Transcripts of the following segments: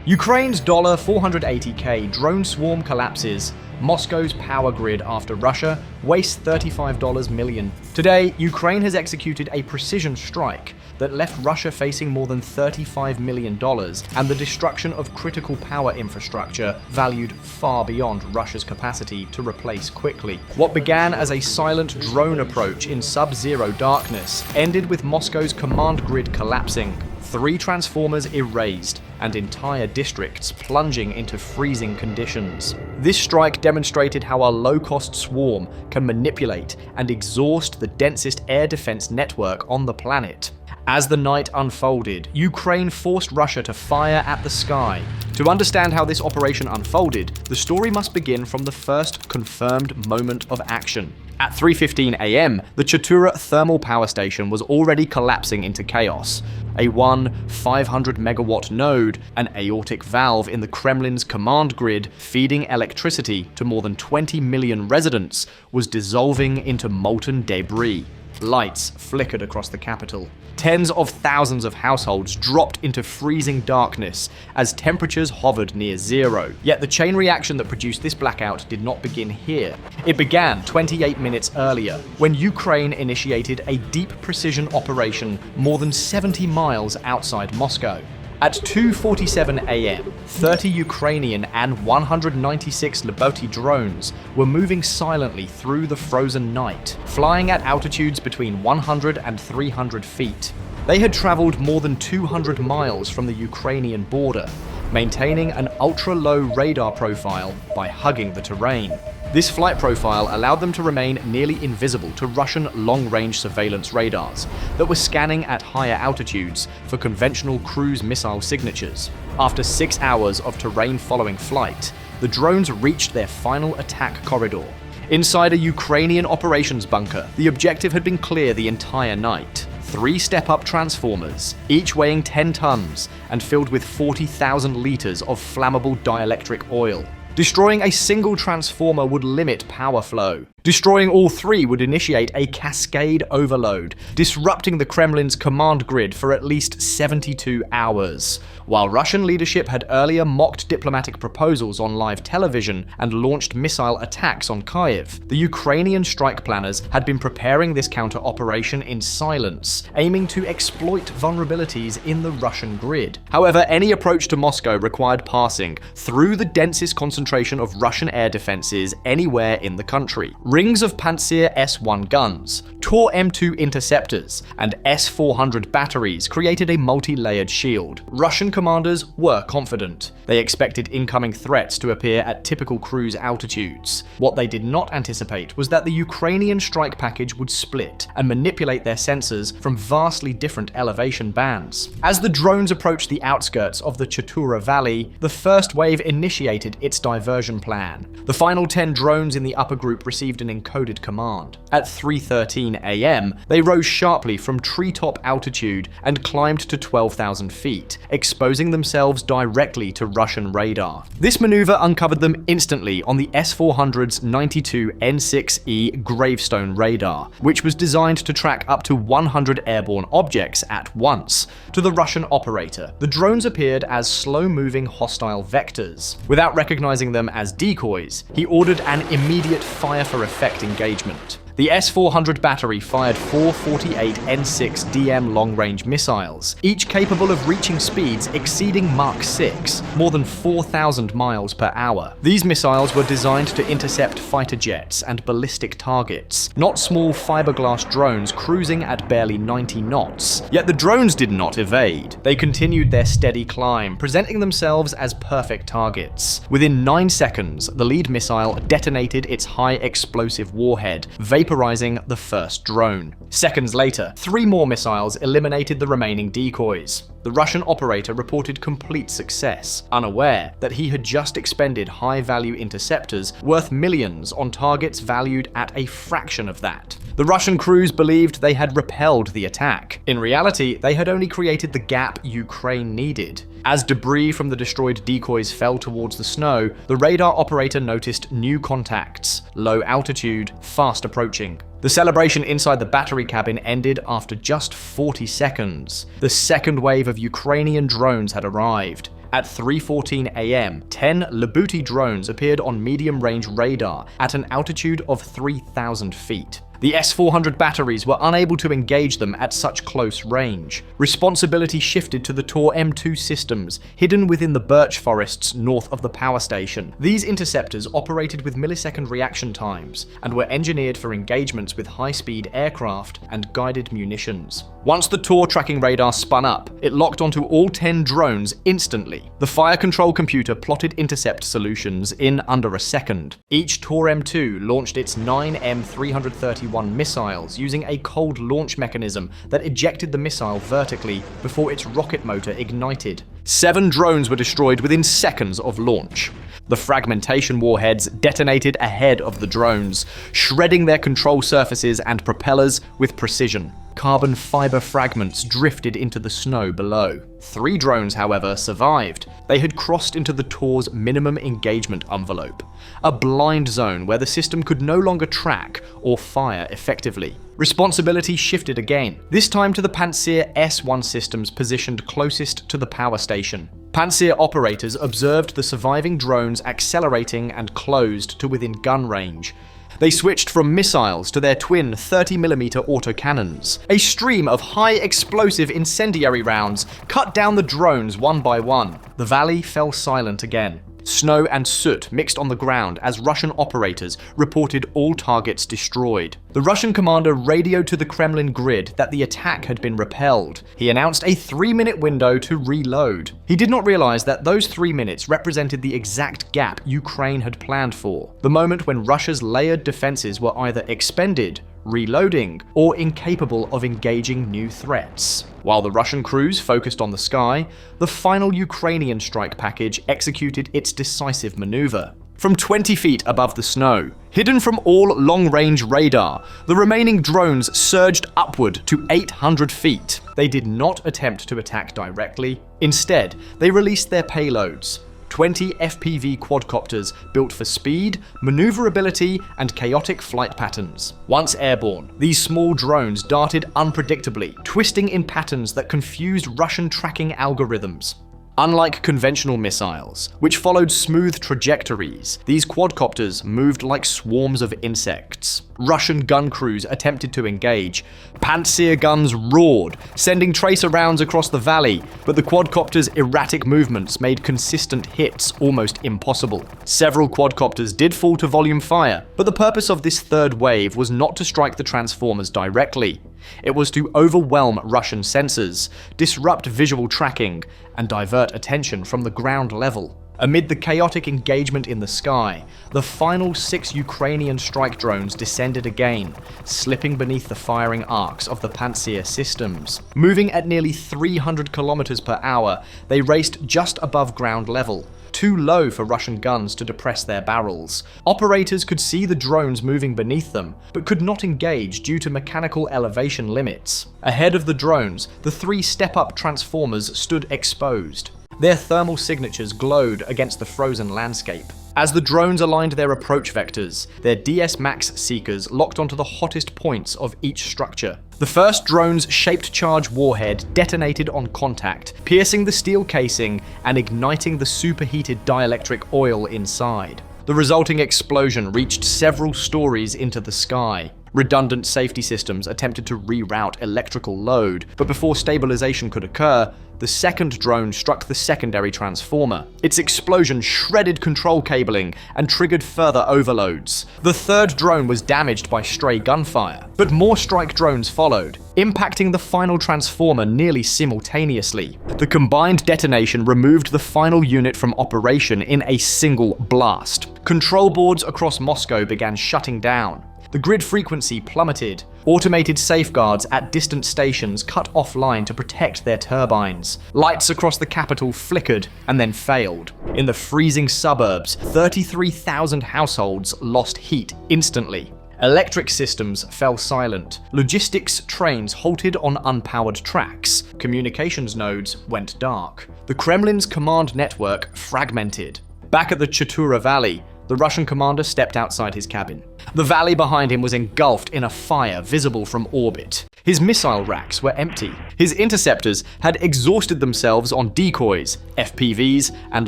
Ukraine's $480k drone swarm collapses. Moscow's power grid after Russia wastes $35 million. Today, Ukraine has executed a precision strike that left Russia facing more than $35 million and the destruction of critical power infrastructure valued far beyond Russia's capacity to replace quickly. What began as a silent drone approach in sub-zero darkness ended with Moscow's command grid collapsing, 3 transformers erased, and entire districts plunging into freezing conditions. This strike demonstrated how a low-cost swarm can manipulate and exhaust the densest air defense network on the planet. As the night unfolded, Ukraine forced Russia to fire at the sky. To understand how this operation unfolded, the story must begin from the first confirmed moment of action. At 3:15 a.m., the Chatura thermal power station was already collapsing into chaos. A 500 megawatt node, an aortic valve in the Kremlin's command grid feeding electricity to more than 20 million residents, was dissolving into molten debris. Lights flickered across the capital. Tens of thousands of households dropped into freezing darkness as temperatures hovered near zero. Yet the chain reaction that produced this blackout did not begin here. It began 28 minutes earlier, when Ukraine initiated a deep precision operation more than 70 miles outside Moscow. At 2:47 a.m., 30 Ukrainian and 196 Loboti drones were moving silently through the frozen night, flying at altitudes between 100 and 300 feet. They had traveled more than 200 miles from the Ukrainian border, maintaining an ultra-low radar profile by hugging the terrain. This flight profile allowed them to remain nearly invisible to Russian long-range surveillance radars that were scanning at higher altitudes for conventional cruise missile signatures. After 6 hours of terrain-following flight, the drones reached their final attack corridor. Inside a Ukrainian operations bunker, the objective had been clear the entire night. 3 step-up transformers, each weighing 10 tons and filled with 40,000 liters of flammable dielectric oil. Destroying a single transformer would limit power flow. Destroying all 3 would initiate a cascade overload, disrupting the Kremlin's command grid for at least 72 hours. While Russian leadership had earlier mocked diplomatic proposals on live television and launched missile attacks on Kyiv, the Ukrainian strike planners had been preparing this counter-operation in silence, aiming to exploit vulnerabilities in the Russian grid. However, any approach to Moscow required passing through the densest concentration of Russian air defenses anywhere in the country. Rings of Pantsir S-1 guns, Tor M2 interceptors, and S-400 batteries created a multi-layered shield. Russian commanders were confident. They expected incoming threats to appear at typical cruise altitudes. What they did not anticipate was that the Ukrainian strike package would split and manipulate their sensors from vastly different elevation bands. As the drones approached the outskirts of the Chatura Valley, the first wave initiated its diversion plan. The final 10 drones in the upper group received an encoded command. At 3:13 a.m., they rose sharply from treetop altitude and climbed to 12,000 feet, exposing themselves directly to Russian radar. This maneuver uncovered them instantly on the S-400's 92 N6E gravestone radar, which was designed to track up to 100 airborne objects at once. To the Russian operator, the drones appeared as slow-moving hostile vectors. Without recognizing them as decoys, he ordered an immediate fire-for-effect engagement. The S-400 battery fired 448 N6DM long-range missiles, each capable of reaching speeds exceeding Mach 6, more than 4,000 miles per hour. These missiles were designed to intercept fighter jets and ballistic targets, not small fiberglass drones cruising at barely 90 knots. Yet the drones did not evade. They continued their steady climb, presenting themselves as perfect targets. Within 9 seconds, the lead missile detonated its high-explosive warhead, vaporizing the first drone. Seconds later, 3 more missiles eliminated the remaining decoys. The Russian operator reported complete success, unaware that he had just expended high-value interceptors worth millions on targets valued at a fraction of that. The Russian crews believed they had repelled the attack. In reality, they had only created the gap Ukraine needed. As debris from the destroyed decoys fell towards the snow, the radar operator noticed new contacts, low altitude, fast approaching. The celebration inside the battery cabin ended after just 40 seconds. The second wave of Ukrainian drones had arrived, At 3:14 a.m., 10 Labuti drones appeared on medium-range radar at an altitude of 3,000 feet. The S-400 batteries were unable to engage them at such close range. Responsibility shifted to the Tor M2 systems, hidden within the birch forests north of the power station. These interceptors operated with millisecond reaction times and were engineered for engagements with high-speed aircraft and guided munitions. Once the Tor tracking radar spun up, it locked onto all 10 drones instantly. The fire control computer plotted intercept solutions in under a second. Each Tor M2 launched its 9 M331 missiles using a cold launch mechanism that ejected the missile vertically before its rocket motor ignited. 7 drones were destroyed within seconds of launch. The fragmentation warheads detonated ahead of the drones, shredding their control surfaces and propellers with precision. Carbon fiber fragments drifted into the snow below. 3 drones, however, survived. They had crossed into the Tor's minimum engagement envelope, a blind zone where the system could no longer track or fire effectively. Responsibility shifted again, this time to the Pantsir S1 systems positioned closest to the power station. Pantsir operators observed the surviving drones accelerating and closed to within gun range. They switched from missiles to their twin 30mm autocannons. A stream of high explosive incendiary rounds cut down the drones one by one. The valley fell silent again. Snow and soot mixed on the ground as Russian operators reported all targets destroyed. The Russian commander radioed to the Kremlin grid that the attack had been repelled. He announced a 3-minute window to reload. He did not realize that those 3 minutes represented the exact gap Ukraine had planned for, the moment when Russia's layered defenses were either expended, reloading, or incapable of engaging new threats. While the Russian crews focused on the sky, the final Ukrainian strike package executed its decisive maneuver. From 20 feet above the snow, hidden from all long-range radar, the remaining drones surged upward to 800 feet. They did not attempt to attack directly. Instead, they released their payloads. 20 FPV quadcopters built for speed, maneuverability, and chaotic flight patterns. Once airborne, these small drones darted unpredictably, twisting in patterns that confused Russian tracking algorithms. Unlike conventional missiles, which followed smooth trajectories, these quadcopters moved like swarms of insects. Russian gun crews attempted to engage. Pantsir guns roared, sending tracer rounds across the valley, but the quadcopters' erratic movements made consistent hits almost impossible. Several quadcopters did fall to volume fire, but the purpose of this third wave was not to strike the transformers directly. It was to overwhelm Russian sensors, disrupt visual tracking, and divert attention from the ground level. Amid the chaotic engagement in the sky, the final 6 Ukrainian strike drones descended again, slipping beneath the firing arcs of the Pantsir systems. Moving at nearly 300 km per hour, they raced just above ground level, too low for Russian guns to depress their barrels. Operators could see the drones moving beneath them, but could not engage due to mechanical elevation limits. Ahead of the drones, the 3 step-up transformers stood exposed. Their thermal signatures glowed against the frozen landscape. As the drones aligned their approach vectors, their DS-Max seekers locked onto the hottest points of each structure. The first drone's shaped charge warhead detonated on contact, piercing the steel casing and igniting the superheated dielectric oil inside. The resulting explosion reached several stories into the sky. Redundant safety systems attempted to reroute electrical load, but before stabilization could occur, the second drone struck the secondary transformer. Its explosion shredded control cabling and triggered further overloads. The third drone was damaged by stray gunfire, but more strike drones followed, impacting the final transformer nearly simultaneously. The combined detonation removed the final unit from operation in a single blast. Control boards across Moscow began shutting down. The grid frequency plummeted. Automated safeguards at distant stations cut offline to protect their turbines. Lights across the capital flickered and then failed. In the freezing suburbs, 33,000 households lost heat instantly. Electric systems fell silent. Logistics trains halted on unpowered tracks. Communications nodes went dark. The Kremlin's command network fragmented. Back at the Chatura Valley, the Russian commander stepped outside his cabin. The valley behind him was engulfed in a fire visible from orbit. His missile racks were empty. His interceptors had exhausted themselves on decoys, FPVs, and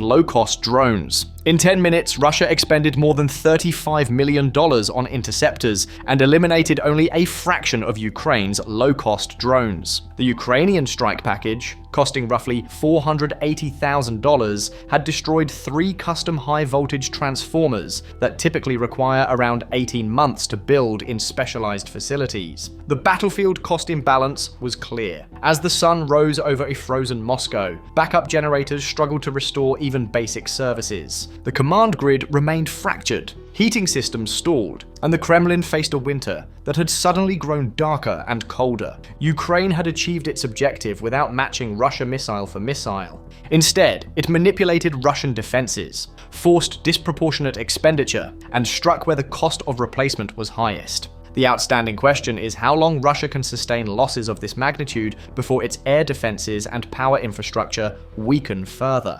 low-cost drones. In 10 minutes, Russia expended more than $35 million on interceptors and eliminated only a fraction of Ukraine's low-cost drones. The Ukrainian strike package, costing roughly $480,000, had destroyed 3 custom high-voltage transformers that typically require around 18 months to build in specialized facilities. The battlefield cost imbalance was clear. As the sun rose over a frozen Moscow, backup generators struggled to restore even basic services. The command grid remained fractured, heating systems stalled, and the Kremlin faced a winter that had suddenly grown darker and colder. Ukraine had achieved its objective without matching Russia missile for missile. Instead, it manipulated Russian defenses, forced disproportionate expenditure, and struck where the cost of replacement was highest. The outstanding question is how long Russia can sustain losses of this magnitude before its air defenses and power infrastructure weaken further.